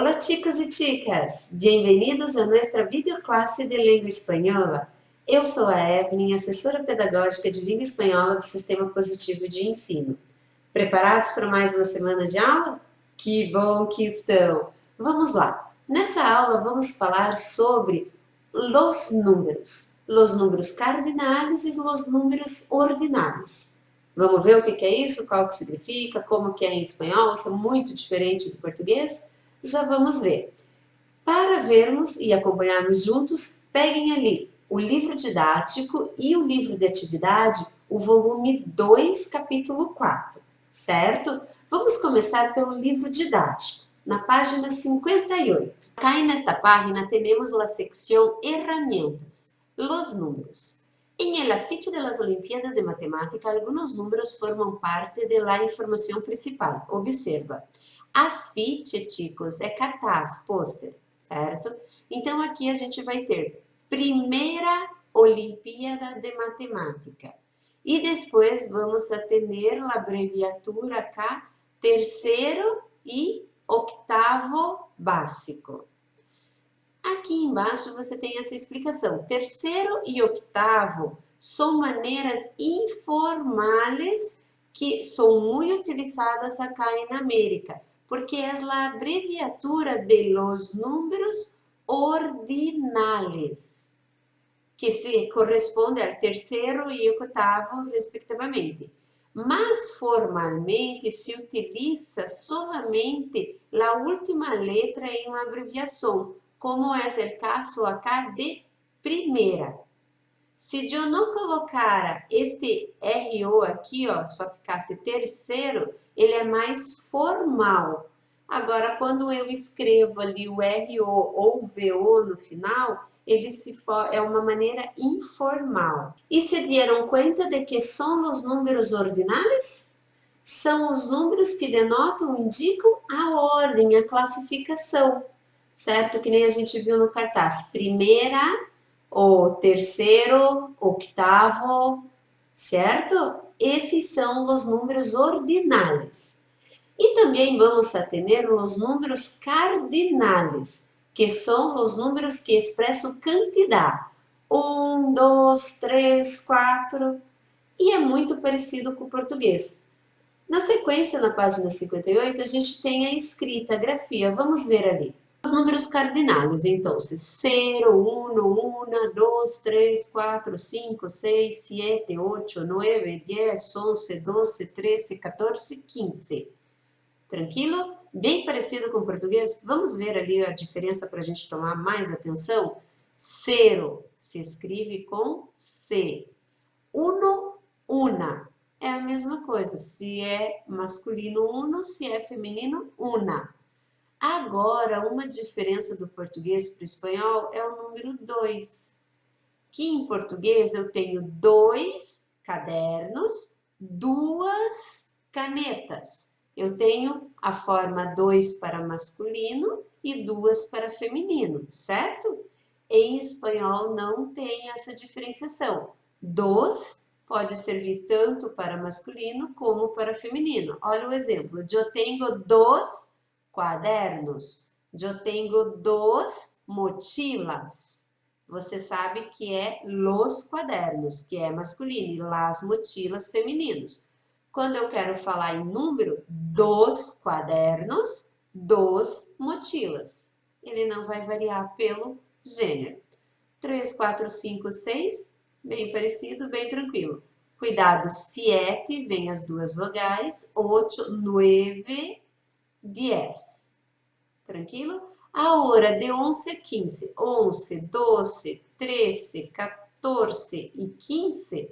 Hola chicos e chicas, bem-vindos a nossa videoclasse de língua espanhola. Eu sou a Evelyn, assessora pedagógica de língua espanhola do Sistema Positivo de Ensino. Preparados para mais uma semana de aula? Que bom que estão! Vamos lá! Nessa aula vamos falar sobre los números cardinales e los números ordinales. Vamos ver o que é isso, qual que significa, como que é em espanhol, isso é muito diferente do português? Já vamos ver. Para vermos e acompanharmos juntos, peguem ali o livro didático e o livro de atividade, o volume 2, capítulo 4, certo? Vamos começar pelo livro didático, na página 58. Acá nesta página temos a secção Herramientas, los números. En el afiche de las Olimpiadas de Matemática, algunos números forman parte de la información principal. Observa. Afiche, chicos, é cartaz, pôster, certo? Então, aqui a gente vai ter primeira Olimpíada de Matemática. E depois vamos a ter a abreviatura cá, terceiro e octavo básico. Aqui embaixo você tem essa explicação. Terceiro e octavo são maneiras informales que são muito utilizadas acá na América, porque é a abreviatura de los números ordinales, que se corresponde ao terceiro e octavo, respectivamente. Mas formalmente se utiliza solamente a última letra em uma abreviação, como é o caso acá de primeira. Se eu não colocara este RO aqui, ó, só ficasse terceiro, ele é mais formal. Agora, quando eu escrevo ali o RO ou VO no final, é uma maneira informal. E se deram conta de que são os números ordinais? São os números que denotam, indicam a ordem, a classificação, certo? Que nem a gente viu no cartaz. Primeira, o terceiro, octavo, certo? Esses são os números ordinais. E também vamos a ter os números cardinales, que são os números que expressam quantidade. 1, 2, 3, 4. E é muito parecido com o português. Na sequência, na página 58, a gente tem a escrita, a grafia. Vamos ver ali. Os números cardinais, então, 0, 1, 1, 2, 3, 4, 5, 6, 7, 8, 9, 10, 11, 12, 13, 14, 15. Tranquilo? Bem parecido com o português? Vamos ver ali a diferença para a gente tomar mais atenção? 0 se escreve com C. 1, una. É a mesma coisa, se é masculino, uno, se é feminino, una. Agora, uma diferença do português para o espanhol é o número 2. Que em português eu tenho 2 cadernos, 2 canetas. Eu tenho a forma 2 para masculino e 2 para feminino, certo? Em espanhol não tem essa diferenciação. 2 pode servir tanto para masculino como para feminino. Olha o exemplo. Eu tenho 2 quadernos. Eu tenho 2 mochilas. Você sabe que é los quadernos, que é masculino, e las mochilas femininos. Quando eu quero falar em número, 2 quadernos, 2 mochilas. Ele não vai variar pelo gênero. 3, 4, 5, 6, bem parecido, bem tranquilo. Cuidado, 7, vem as duas vogais, 8, 9, 10. Tranquilo? A hora de 11 a 15. 11, 12, 13, 14 e 15.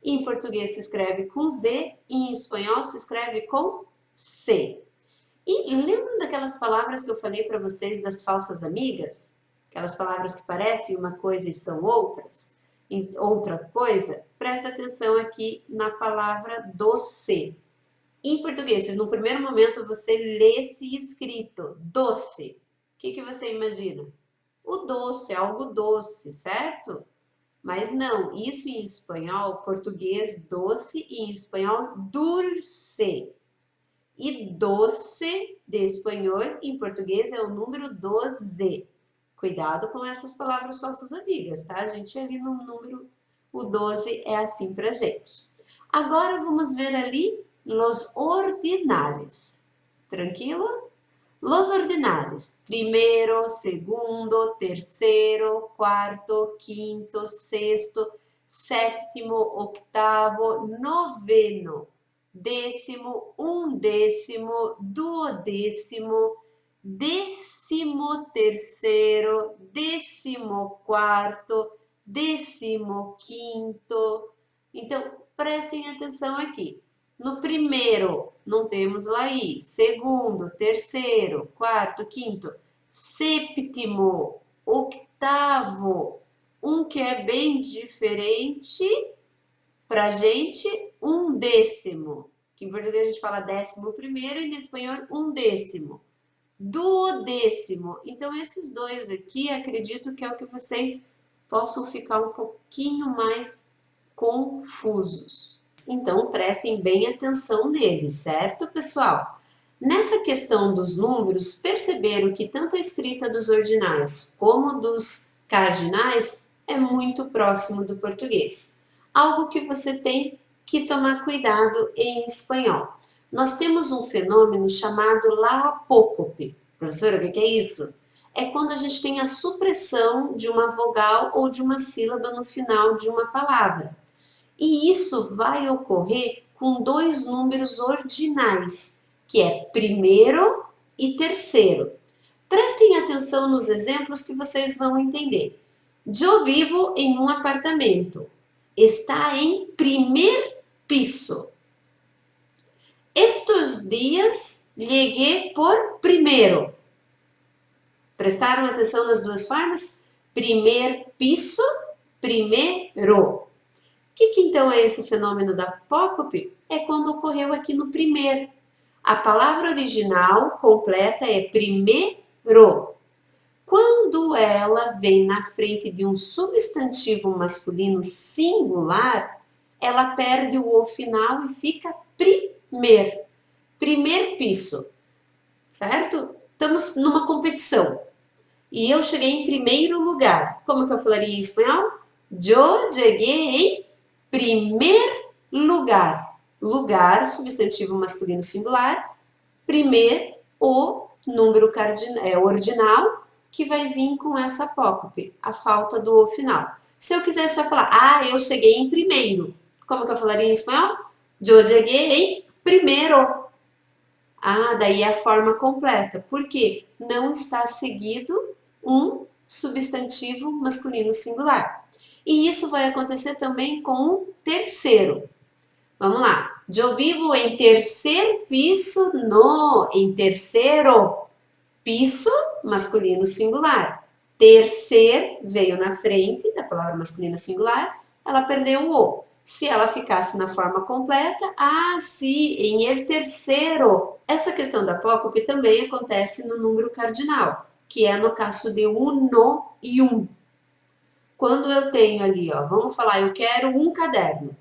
Em português se escreve com Z, em espanhol se escreve com C. E lembram daquelas palavras que eu falei para vocês das falsas amigas? Aquelas palavras que parecem uma coisa e são outras? Outra coisa? Presta atenção aqui na palavra doce. Em português, se no primeiro momento você lesse escrito doce, o que você imagina? O doce, algo doce, certo? Mas não, isso em espanhol, português doce e em espanhol dulce. E doce de espanhol em português é o número 12. Cuidado com essas palavras falsas amigas, tá? A gente ali no número, o 12 é assim pra gente. Agora vamos ver ali los ordinales. Tranquilo? Los ordinales. Primeiro, segundo, terceiro, quarto, quinto, sexto, sétimo, octavo, noveno, décimo, undécimo, duodécimo, décimo terceiro, décimo quarto, décimo quinto. Então, prestem atenção aqui. No primeiro, não temos lá I. Segundo, terceiro, quarto, quinto, sétimo, octavo. Um que é bem diferente pra gente, undécimo. Que em português a gente fala 11º e em espanhol undécimo. Duodécimo. Então, esses dois aqui, acredito que é o que vocês possam ficar um pouquinho mais confusos. Então, prestem bem atenção neles, certo, pessoal? Nessa questão dos números, perceberam que tanto a escrita dos ordinais como dos cardinais é muito próximo do português. Algo que você tem que tomar cuidado em espanhol. Nós temos um fenômeno chamado la apócope. Professora, o que é isso? É quando a gente tem a supressão de uma vogal ou de uma sílaba no final de uma palavra. E isso vai ocorrer com dois números ordinais, que é primeiro e terceiro. Prestem atenção nos exemplos que vocês vão entender. Eu vivo em um apartamento. Está em primer piso. Estes dias llegué por primero. Prestaram atenção nas duas formas? Primer piso, primero. O que então é esse fenômeno da apócope? É quando ocorreu aqui no primeiro. A palavra original completa é primeiro. Quando ela vem na frente de um substantivo masculino singular, ela perde o O final e fica primeiro. Primeiro piso, certo? Estamos numa competição. E eu cheguei em primeiro lugar. Como que eu falaria em espanhol? Eu cheguei em primeiro lugar. Lugar, substantivo masculino singular. Primeiro, o número ordinal, que vai vir com essa apócope, a falta do O final. Se eu quiser só falar, eu cheguei em primeiro. Como que eu falaria em espanhol? Eu cheguei em primeiro. Daí é a forma completa. Por quê? Não está seguido um substantivo masculino singular. E isso vai acontecer também com o terceiro. Vamos lá. Eu vivo em terceiro piso, no. Em terceiro piso, masculino singular. Terceiro veio na frente da palavra masculina singular, ela perdeu o O. Se ela ficasse na forma completa, sim, em el terceiro. Essa questão da apócope também acontece no número cardinal, que é no caso de uno e um. Quando eu tenho ali, vamos falar, eu quero um caderno.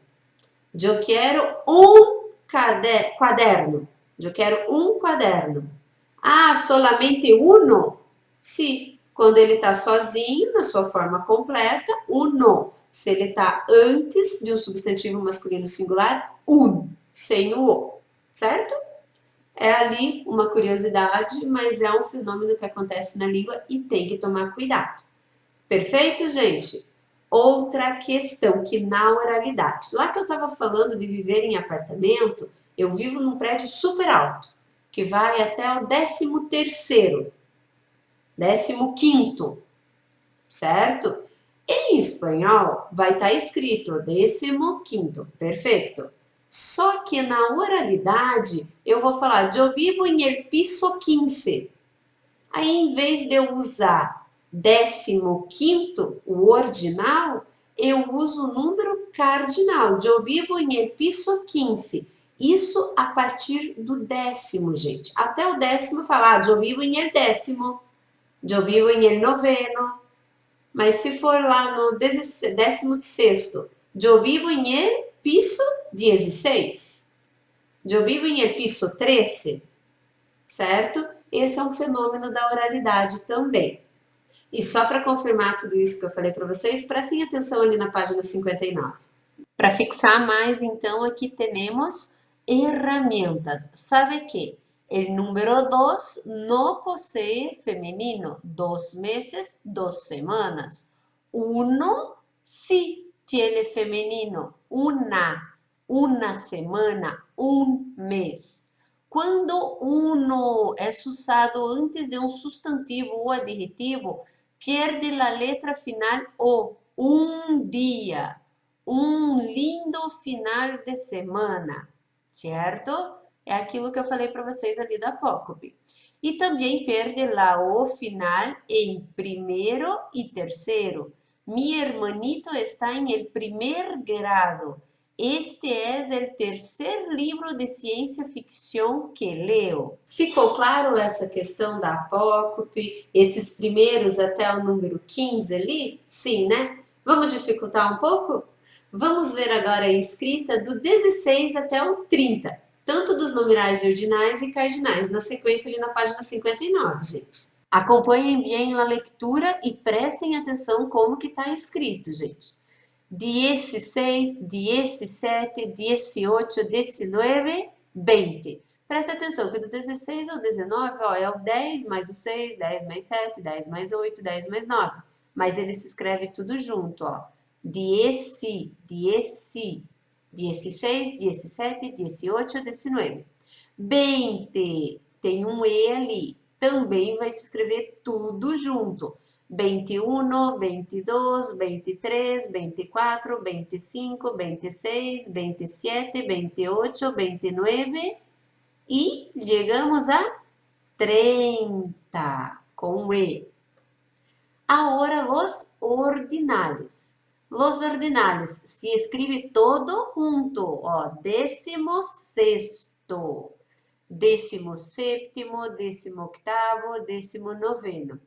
Eu quero um quaderno. Eu quero um quaderno. Solamente uno? Sim, quando ele está sozinho, na sua forma completa, uno. Se ele está antes de um substantivo masculino singular, sem o O, certo? É ali uma curiosidade, mas é um fenômeno que acontece na língua e tem que tomar cuidado. Perfeito, gente? Outra questão, que na oralidade. Lá que eu estava falando de viver em apartamento, eu vivo num prédio super alto, que vai até o 13º, 15º, certo? Em espanhol, vai estar escrito 15º, perfeito. Só que na oralidade, eu vou falar, eu vivo em el piso 15. Aí, em vez de eu usar 15º, o ordinal, eu uso o número cardinal. Eu vivo em el piso 15. Isso a partir do 10º, gente. Até o 10º falar, eu vivo em el 10º. Eu vivo em el 9º. Mas se for lá no 16º, eu vivo em el piso 16. Yo vivo en el piso 13, certo? Esse é um fenômeno da oralidade também. E só para confirmar tudo isso que eu falei para vocês, prestem atenção ali na página 59. Para fixar mais, então, aqui temos herramientas. Sabe que o número 2 não possui feminino. 2 meses, 2 semanas. Uno sí tiene femenino. Una semana, un mes. Quando uno é usado antes de um substantivo ou adjetivo, perde a letra final o. Um dia, um lindo final de semana, certo? É aquilo que eu falei para vocês ali da apócope. E também perde lá o final em primeiro e terceiro. Mi hermanito está em el primer grado. Este é o terceiro livro de ciência ficção que leo. Ficou claro essa questão da apócope, esses primeiros até o número 15 ali? Sim, né? Vamos dificultar um pouco? Vamos ver agora a escrita do 16 até o 30, tanto dos numerais ordinais e cardinais, na sequência ali na página 59, gente. Acompanhem bem a leitura e prestem atenção como que está escrito, gente. 16, 17, 18, 19, 20. Presta atenção que do 16 ao 19, ó, é o 10 mais o 6, 10 mais 7, 10 mais 8, 10 mais 9. Mas ele se escreve tudo junto, ó. 16, 17, 18, 19. 20, tem um E ali. Também vai se escrever tudo junto. 21, 22, 23, 24, 25, 26, 27, 28, 29 e chegamos a 30 com E. Agora os ordinales. Los ordinales se escreve todo junto, ó, 16º, 17º, 18º, 19º.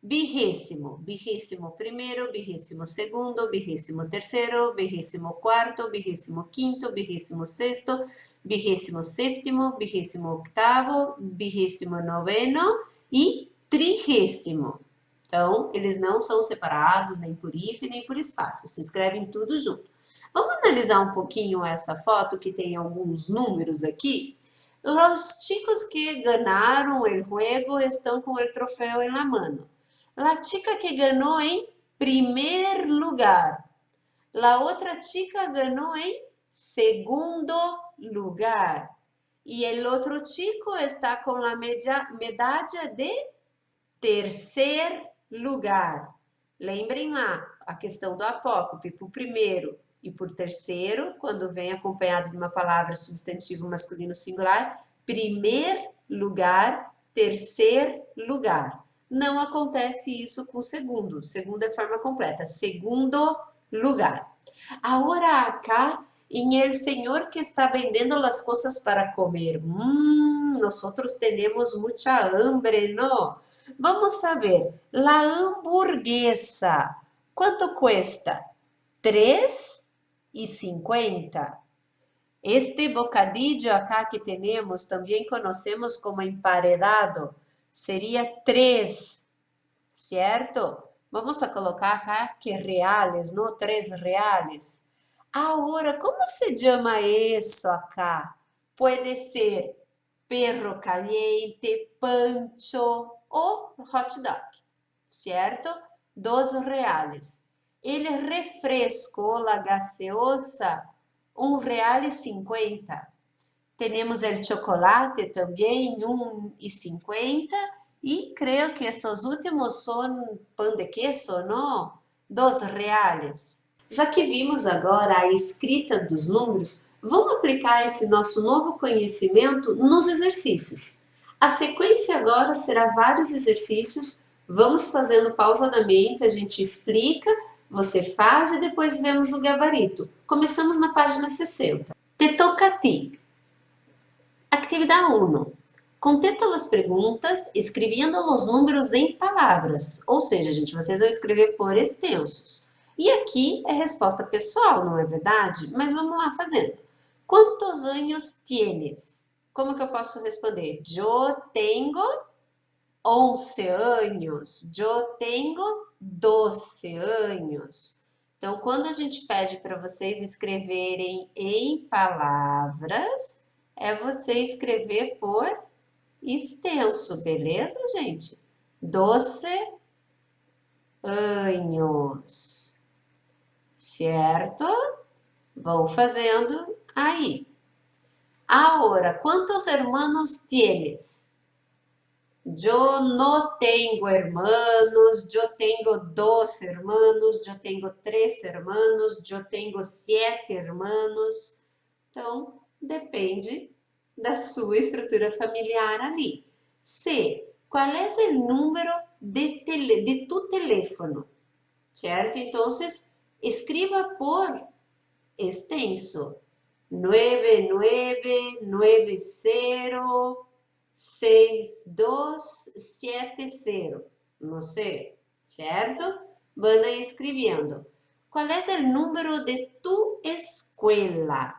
Vigésimo, 21º, 22º, 23º, 24º, 25º, 26º, 27º, 28º, 29º e 30º. Então, eles não são separados nem por hífen nem por espaço, se escrevem tudo junto. Vamos analisar um pouquinho essa foto que tem alguns números aqui. Os chicos que ganharam o juego estão com o troféu na mão. La chica que ganhou em primeiro lugar. La outra chica ganhou em segundo lugar. E o outro chico está com a medalha de terceiro lugar. Lembrem lá a questão do apócope, por primeiro e por terceiro, quando vem acompanhado de uma palavra substantivo masculino singular, primeiro lugar, terceiro lugar. Não acontece isso com o segundo. Segundo é forma completa. Segundo lugar. Agora acá, em el señor que está vendendo as coisas para comer. Nosotros tenemos mucha hambre, ¿no? Vamos a ver. La hamburguesa. ¿Cuánto cuesta? 3,50. Este bocadillo acá que temos, também conhecemos como emparedado, seria 3, certo? Vamos a colocar acá que reales, não 3 reales. Agora, como se chama isso acá? Pode ser perro caliente, pancho ou hot dog, certo? 2 reales. El refresco, la gaseosa, R$1,50. Temos o chocolate também, R$1,50. E creio que esses últimos são pão de queso, não? R$2. Já que vimos agora a escrita dos números, vamos aplicar esse nosso novo conhecimento nos exercícios. A sequência agora será vários exercícios. Vamos fazendo pausadamente, a gente explica, você faz e depois vemos o gabarito. Começamos na página 60. Te toca a ti. Actividade 1. Contesta as perguntas escrevendo os números em palavras. Ou seja, gente, vocês vão escrever por extensos. E aqui é resposta pessoal, não é verdade? Mas vamos lá fazendo. Quantos anos tienes? Como que eu posso responder? Eu tenho 11 anos. Eu tenho 12 anos. Então, quando a gente pede para vocês escreverem em palavras, é você escrever por extenso, beleza, gente? 12 anos, certo? Vão fazendo aí. Agora, quantos hermanos tienes? Eu não tenho hermanos, eu tenho 12 hermanos, eu tenho 3 hermanos, eu tenho 7 hermanos. Então, depende da sua estrutura familiar ali. C. Qual é o número de tu teléfono? Certo? Então, escreva por extenso. 99906270. Não sei, certo? Van escrevendo. Qual é o número de tu escuela?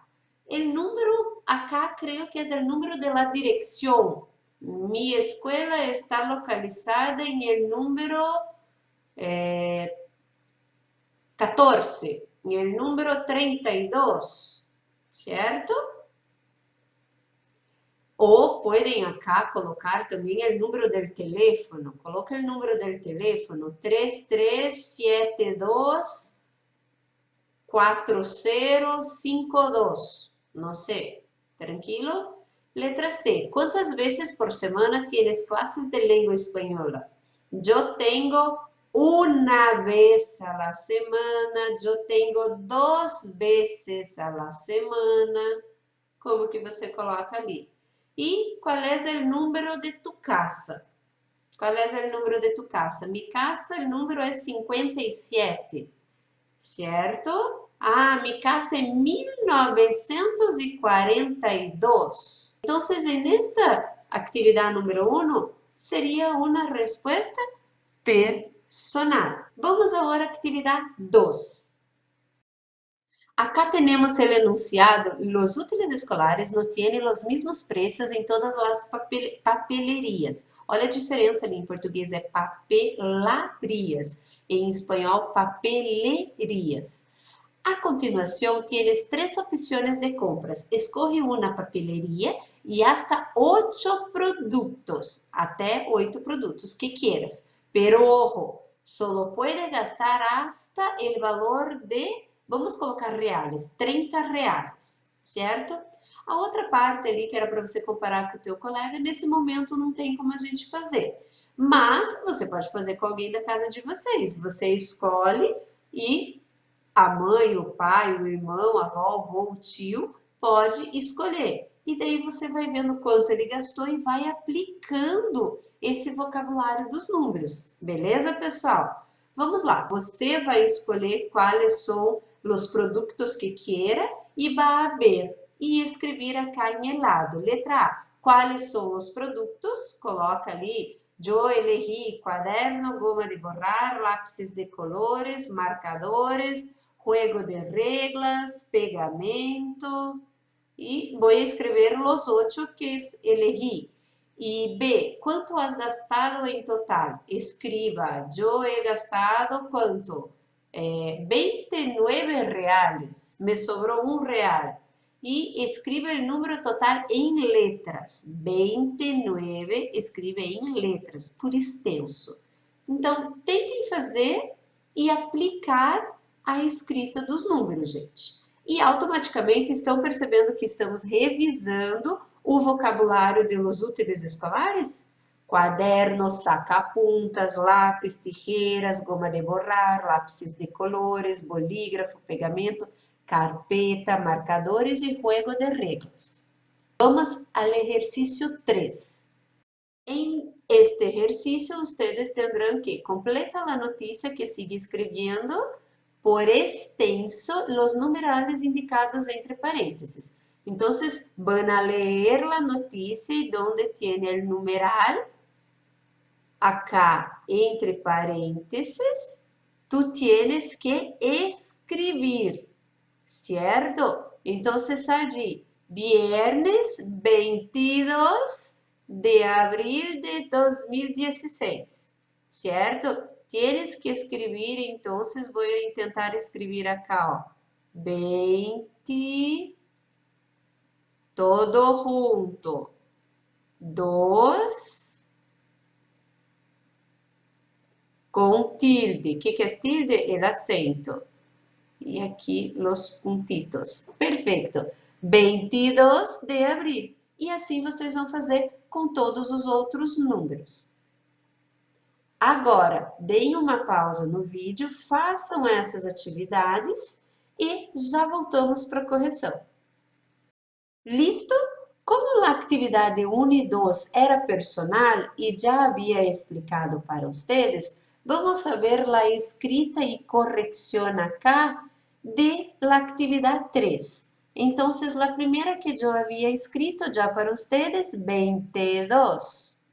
O número acá creo que é o número de la dirección. Mi escuela está localizada en el número 14, en el número 32, certo? Ou podem acá colocar também o número do telefone. Coloca o número do telefone 3372 4052. Não sei. Tranquilo? Letra C. ¿Cuántas veces por semana tienes clases de lengua española? Yo tengo una vez a la semana. Yo tengo 2 veces a la semana. Como que você coloca ali? E qual é o número de tu casa? Qual é o número de tu casa? Mi casa, o número é 57, certo? Ah, mi casa é 1942. Então, nesta atividade número 1, seria uma resposta personal. Vamos agora à atividade 2. Acá temos o enunciado, los útiles escolares não têm os mesmos preços em todas as papelerias. Olha a diferença ali, em português é papelarias, em espanhol papelerias. A continuação, tienes 3 opções de compras. Escorre uma papeleria e hasta 8 produtos, até 8 produtos que quieras. Pero ojo, solo puede gastar hasta el valor de, vamos colocar reais, 30 reais, certo? A outra parte ali que era para você comparar com o teu colega, nesse momento não tem como a gente fazer. Mas você pode fazer com alguém da casa de vocês. Você escolhe e a mãe, o pai, o irmão, a avó, o avô, o tio pode escolher. E daí você vai vendo quanto ele gastou e vai aplicando esse vocabulário dos números. Beleza, pessoal? Vamos lá. Você vai escolher quais são os produtos que queira e vai ver e escrever acá em el lado. Letra A. Quais são os produtos? Coloca ali. Eu elegí caderno, goma de borrar, lápis de colores, marcadores, juego de reglas, pegamento. E vou escrever os 8 que elegí. E B, quanto has gastado em total? Escriba, eu he gastado quanto? 29 reais, me sobrou R$1. E escreva o número total em letras. 29, escreva em letras, por extenso. Então, tentem fazer e aplicar a escrita dos números, gente. E automaticamente estão percebendo que estamos revisando o vocabulário de los útiles escolares? Quadernos, sacapuntas, lápis, tijeras, goma de borrar, lápis de colores, bolígrafo, pegamento, carpeta, marcadores e juego de reglas. Vamos ao exercício 3. Em este exercício, ustedes tendrán que completar a notícia que sigue escrevendo por extenso los numerales indicados entre paréntesis. Entonces, van a leer la noticia y donde tiene el numeral, acá entre paréntesis, tú tienes que escribir. certo? Então, allí, viernes 22 de abril de 2016, certo? Tienes que escrever, então, vou tentar escrever acá, ó, 20, todo junto, 2, com tilde. O que é tilde? El acento. E aqui os pontitos. Perfeito. 22 de abril. E assim vocês vão fazer com todos os outros números. Agora, deem uma pausa no vídeo, façam essas atividades e já voltamos para a correção. Listo? Como a atividade 1 e 2 era personal e já havia explicado para vocês, vamos ver a escrita e correção acá de la actividad 3. Entonces, la primera que yo había escrito ya para ustedes, 22.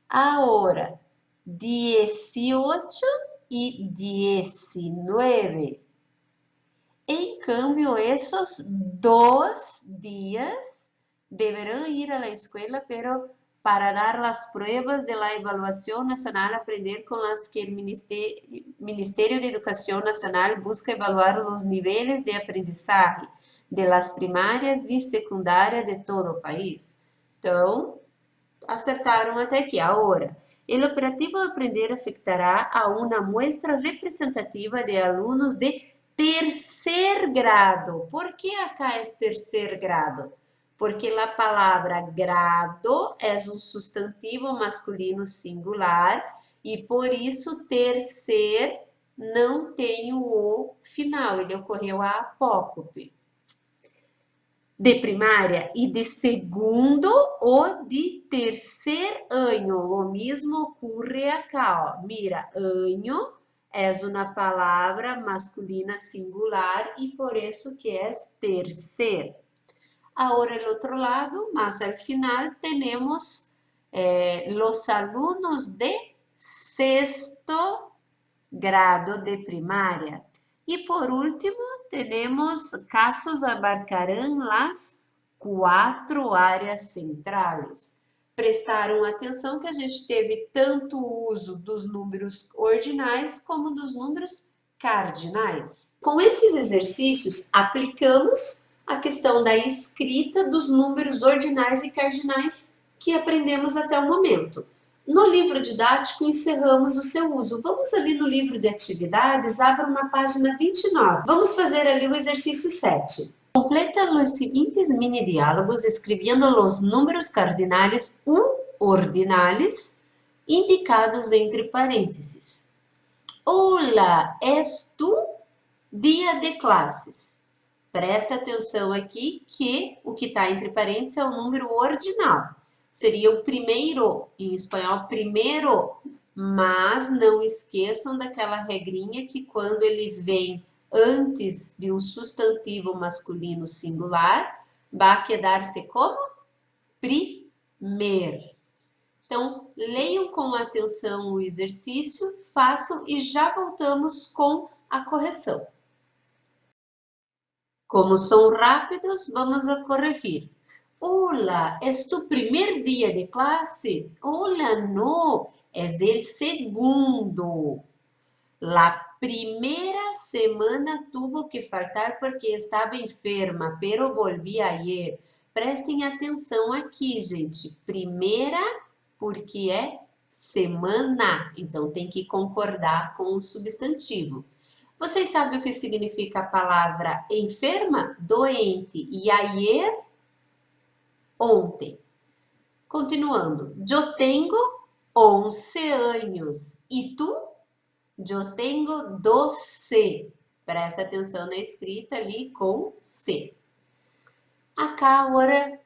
Ahora, 18 y 19. En cambio, esos 2 días deberán ir a la escuela, pero para dar las pruebas de la Evaluación Nacional, aprender con las que el Ministerio de Educación Nacional busca evaluar los niveles de aprendizaje de las primarias y secundarias de todo el país. Então, acertaram até aqui. Agora, o operativo Aprender afetará a uma muestra representativa de alunos de tercer grado. ¿Por que acá é tercer grado? Porque a palavra grado é um substantivo masculino singular e por isso tercer não tem o O final, ele ocorreu a apócope. De primária e de segundo ou de terceiro ano. O mesmo ocorre acá, ó. Mira, ano é uma palavra masculina singular e por isso que é terceiro. Agora, do outro lado, mais ao final, temos os alunos de sexto grado de primária. E por último, temos casos abarcarão as 4 áreas centrais. Prestaram atenção que a gente teve tanto o uso dos números ordinais como dos números cardinais. Com esses exercícios, aplicamos a questão da escrita dos números ordinais e cardinais que aprendemos até o momento. No livro didático, encerramos o seu uso. Vamos ali no livro de atividades, abram na página 29. Vamos fazer ali o exercício 7. Completa os seguintes mini diálogos escrevendo os números cardinais ou ordinais indicados entre parênteses. Olá, és tu? Dia de classes. Presta atenção aqui que o que está entre parênteses é o número ordinal. Seria o primeiro, em espanhol, primeiro, mas não esqueçam daquela regrinha que quando ele vem antes de um substantivo masculino singular, vai quedar-se como primeiro. Então, leiam com atenção o exercício, façam e já voltamos com a correção. Como são rápidos, vamos a corrigir. Hola, ¿es tu primer día de clase? Hola, no, es el segundo. La primera semana tuvo que faltar porque estava enferma, pero volví ayer. Prestem atenção aqui, gente. Primeira, porque é semana, então tem que concordar com o substantivo. Vocês sabem o que significa a palavra enferma? Doente. E ayer? Ontem. Continuando. Eu tenho 11 anos. E tu? Eu tenho 12. Presta atenção na escrita ali com C. Acá agora,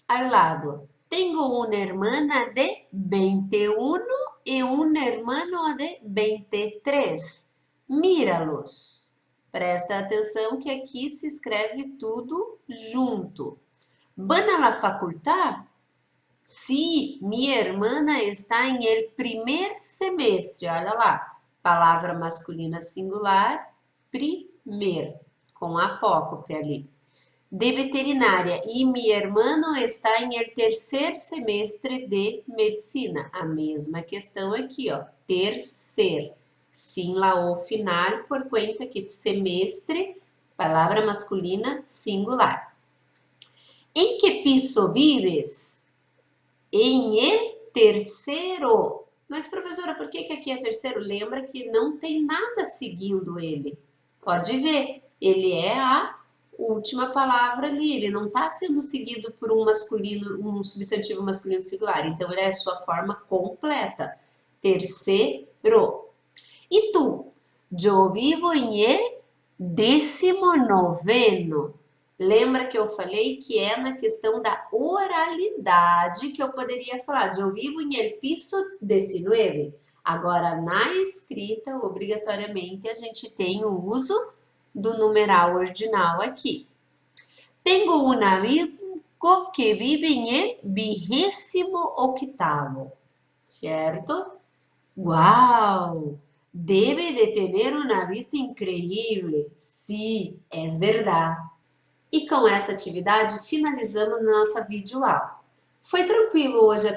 ao lado. Tenho uma hermana de 21 e um hermano de 23. Míralos. Presta atenção que aqui se escreve tudo junto. ¿Van a la facultad? Sí, mi hermana está en el primer semestre. Olha lá, palavra masculina singular, primeiro. com apócope ali. De veterinária, e mi hermano está em el tercer semestre de medicina. A mesma questão aqui, ó, tercer, sin la o final, por conta que semestre, palavra masculina, singular. Em que piso vives? Em el terceiro. Mas, professora, por que aqui é terceiro? Lembra que não tem nada seguindo ele. Pode ver, ele é a última palavra ali, ele não está sendo seguido por um masculino, um substantivo masculino singular, então ele é a sua forma completa. Terceiro. E tu? Eu vivo em el 19º. Lembra que eu falei que é na questão da oralidade que eu poderia falar, eu vivo em el piso 19. Agora, na escrita, obrigatoriamente, a gente tem o uso do numeral ordinal aqui. Tenho um amigo que vive em el 28º, certo? Uau! Debe de ter uma vista incrível. Sí, é verdade. E com essa atividade, finalizamos nossa videoaula. Foi tranquilo hoje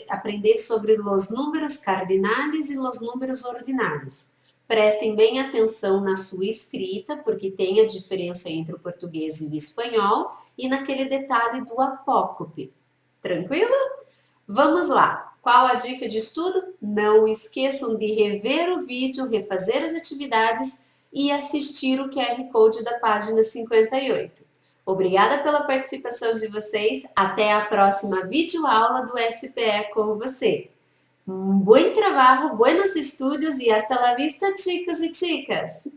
aprender sobre os números cardinais e os números ordinais. Prestem bem atenção na sua escrita, porque tem a diferença entre o português e o espanhol, e naquele detalhe do apócope. Tranquilo? Vamos lá! Qual a dica de estudo? Não esqueçam de rever o vídeo, refazer as atividades e assistir o QR Code da página 58. Obrigada pela participação de vocês. Até a próxima videoaula do SPE com você. Buen trabajo, buenos estudios y hasta la vista, chicos y chicas.